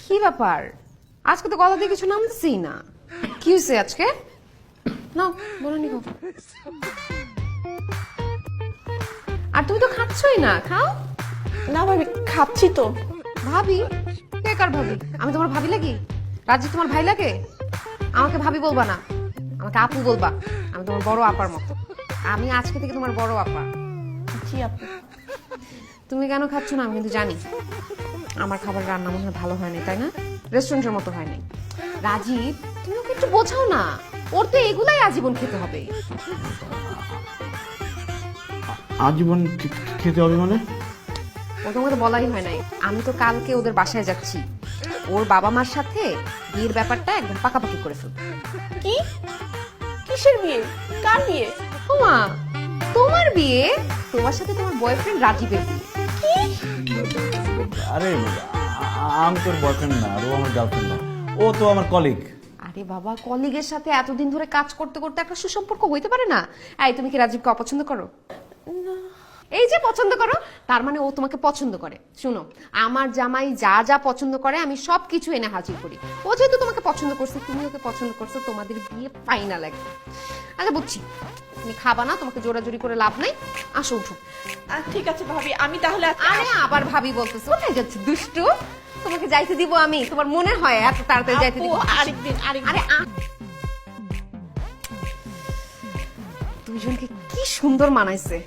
কি ব্যাপার, আজকে তো গলা দিয়ে কিছু নামতেছেই না। কি হয়েছে আজকে? না বলো নি। আর তুমি তো খাচ্ছই না, খাও না ভাবি, খাচ্ছি তো। ভাবি? কে কার ভাবি? আমি তোমার ভাবি লাগি? রাজি তোমার ভাই লাগে? আমাকে ভাবি বলবা না, আমাকে আপু বলবা। আমি তোমার বড় আপার মতো। আমি আজকে থেকে তোমার বড় আপা। জি আপু। তুমি কেন খাচ্ছ না আমি কিন্তু জানি। আমার খাবার রান্না মনে হয় ভালো হয়নি, তাই না? রেস্টুরেন্টের মতো হয়নি। রাজীব, তুমি ওকে একটু বোঝাও না, ওর তো এগুলাই আজীবন খেতে হবে। আজীবন খেতে হবে মানে? ও তোমাকে বলাই হয় নাই, আমি তো কালকে ওদের বাসায় যাচ্ছি। ওর বাবা মার সাথে বিয়ের ব্যাপারটা একদম পাকাপাকি করে ফেলবো। কি? কিসের বিয়ে? কার বিয়ে? ওমা, তোমার বিয়ে, তোমার সাথে তোমার বয়ফ্রেন্ড রাজীবের বিয়ে। আরে আমি তোর বয়ফ্রেন্ড না, আর ও আমার গার্লফ্রেন্ড না, ও তো আমার কলিগ। আরে বাবা, কলিগের সাথে এতদিন ধরে কাজ করতে করতে একটা সুসম্পর্ক হইতে পারে না? এই, তুমি কি রাজীবকে অপছন্দ করো? এই যে পছন্দ করো, তার মানে ও তোমাকে পছন্দ করে। শুনো, আমার জামাই যা যা পছন্দ করে আমি সব কিছু এনে হাজির করি। ও যেহেতু তোমাকে পছন্দ করছে, তুমি ওকে পছন্দ করছো, তোমাদের বিয়ে ফাইনাল একদম। আচ্ছা বুঝছি, তুমি খাবা না, তোমাকে জোরাজোরি করে লাভ নাই। আসো উঠো। ঠিক আছে ভাবি, আমি তাহলে আরে আবার ভাবি বলতেছো, কোথায় যাচ্ছে দুষ্টু? তোমাকে যাইতে দিব আমি? তোমার মনে হয় এত তাড়াতাড়ি যাইতে দিব? আরেকদিন আরে দুইজনকে কি সুন্দর মানাইছে।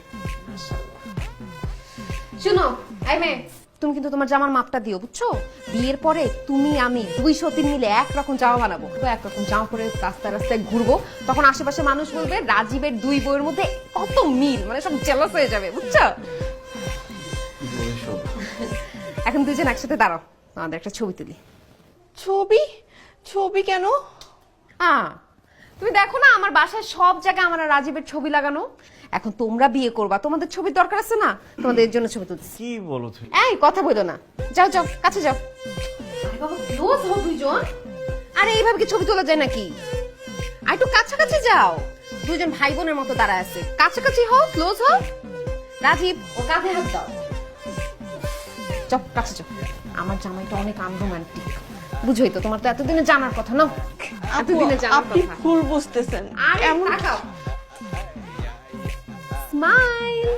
শুনো, এই মেয়ে, তুমি কিন্তু তোমার জামার মাপটা দিও, বুঝছো? বিয়ের পরে তুমি আমি 203 মিলে একরকম জামা বানাবো, একরকম জামা পরে রাস্তায় রাস্তায় ঘুরবো। তখন আশেপাশে মানুষ বলবে রাজীবের দুই বইয়ের মধ্যে কত মিল, মানে সব জেলাস হয়ে যাবে, বুঝছো? এখন দুজন একসাথে দাঁড়াও, আমাদের একটা ছবি তুলি। ছবি? ছবি কেন? তুমি দেখো না, আমার বাসায় সব জায়গায় আমার আর রাজীবের ছবি লাগানো। এখন তোমরা বিয়ে করবা, তোমাদের ছবির দরকার আছে না? তোমাদের এর জন্য ছবি তুলছি। কি বলো তুমি? এই কথা বলো না, যাও যাও, কাছে যাও। আরে বাবা, ক্লোজ হও দুইজন। আরে এইভাবে কি ছবি তোলা যায় নাকি? আর একটু কাছাকাছি যাও। দুইজন ভাই বোনের মতো দাঁড়ায় আছে, কাছাকাছি হও, ক্লোজ হও। রাজীব, ও কাঁধে হাত দাও। চপ, কাছে যাও। আমার জামাইটা অনেক আনরোমান্টিক, বুঝোই তো, তোমার তো এতদিনে জানার কথা না? এতদিনে জানার আপনি কথা। ভুল বুঝতেছেন। আরে এমন তাকাও। স্মাইল।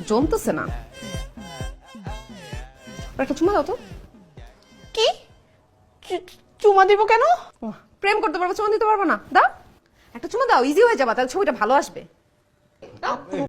জমতেছে না। একটা চুমা দাও তো। কি? চুমা দিব কেন? প্রেম করতে পারবো, চুমা দিতে পারবো না? দাও একটা চুমা দাও, ইজি হয়ে যাবে, তাহলে ছবিটা ভালো আসবে। দাও।